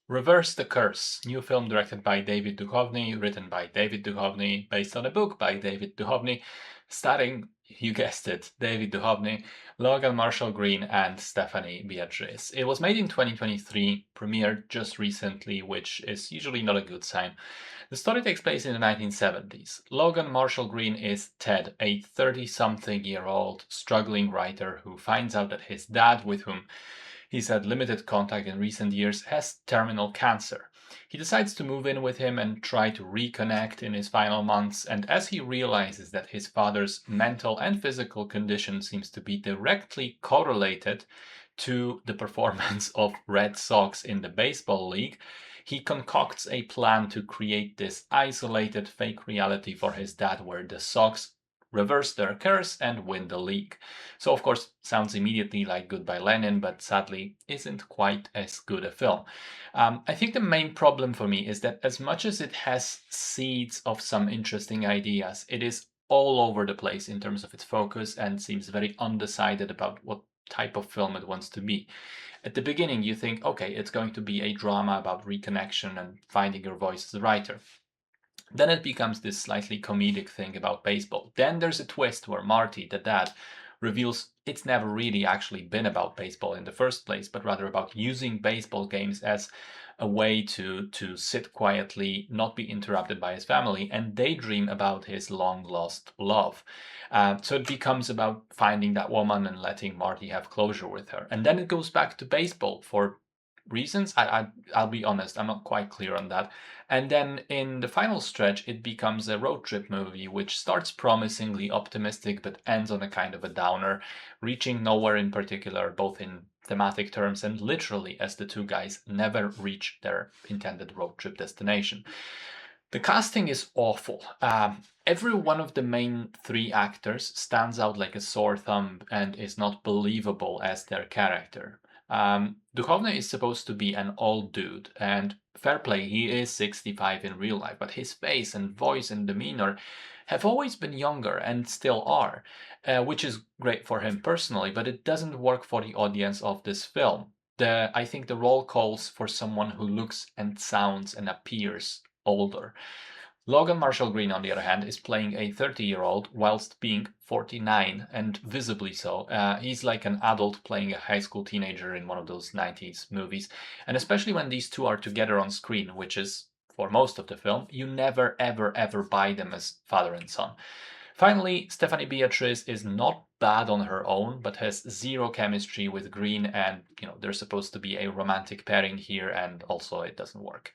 Reverse the Curse, new film directed by David Duchovny, written by David Duchovny, based on a book by David Duchovny, starring, you guessed it, David Duchovny, Logan Marshall Green, and Stephanie Beatriz. It was made in 2023, premiered just recently, which is usually not a good sign. The story takes place in the 1970s. Logan Marshall Green is Ted, a 30-something-year-old struggling writer who finds out that his dad, with whom he's had limited contact in recent years, has terminal cancer. He decides to move in with him and try to reconnect in his final months, and as he realizes that his father's mental and physical condition seems to be directly correlated to the performance of Red Sox in the baseball league, he concocts a plan to create this isolated fake reality for his dad where the Sox reverse their curse and win the league. So of course, sounds immediately like Goodbye Lenin, but sadly isn't quite as good a film. I think the main problem for me is that as much as it has seeds of some interesting ideas, it is all over the place in terms of its focus and seems very undecided about what type of film it wants to be. At the beginning, you think, okay, it's going to be a drama about reconnection and finding your voice as a writer. Then it becomes this slightly comedic thing about baseball. Then there's a twist where Marty, the dad, reveals it's never really actually been about baseball in the first place, but rather about using baseball games as a way to sit quietly, not be interrupted by his family, and daydream about his long lost love. So it becomes about finding that woman and letting Marty have closure with her. And then it goes back to baseball for reasons. I'll be honest, I'm not quite clear on that. And then in the final stretch, it becomes a road trip movie, which starts promisingly optimistic but ends on a kind of a downer, reaching nowhere in particular, both in thematic terms and literally, as the two guys never reach their intended road trip destination. The casting is awful. Every one of the main three actors stands out like a sore thumb and is not believable as their character. Duchovny is supposed to be an old dude, and fair play, he is 65 in real life, but his face and voice and demeanor have always been younger and still are, which is great for him personally, but it doesn't work for the audience of this film. I think the role calls for someone who looks and sounds and appears older. Logan Marshall Green, on the other hand, is playing a 30-year-old whilst being 49 and visibly so. He's like an adult playing a high school teenager in one of those 90s movies. And especially when these two are together on screen, which is for most of the film, you never, ever, ever buy them as father and son. Finally, Stephanie Beatriz is not bad on her own, but has zero chemistry with Green, and there's supposed to be a romantic pairing here, and also it doesn't work.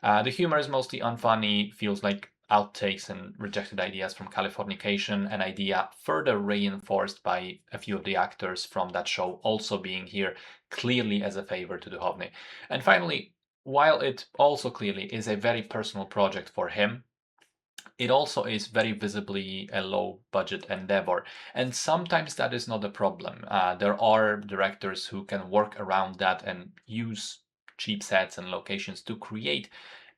The humor is mostly unfunny, feels like outtakes and rejected ideas from Californication, an idea further reinforced by a few of the actors from that show also being here, clearly as a favor to Duchovny. And finally, while it also clearly is a very personal project for him, it also is very visibly a low budget endeavor, and sometimes that is not a problem. There are directors who can work around that and use cheap sets and locations to create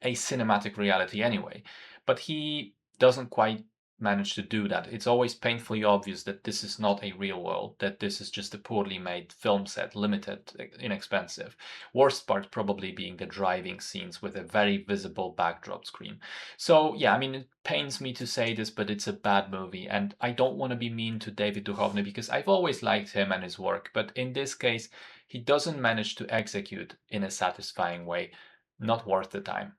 a cinematic reality anyway, but he doesn't quite manage to do that. It's always painfully obvious that this is not a real world, that this is just a poorly made film set, limited, inexpensive. Worst part probably being the driving scenes with a very visible backdrop screen. So yeah, I mean, it pains me to say this, but it's a bad movie, and I don't want to be mean to David Duchovny because I've always liked him and his work, but in this case, he doesn't manage to execute in a satisfying way. Not worth the time.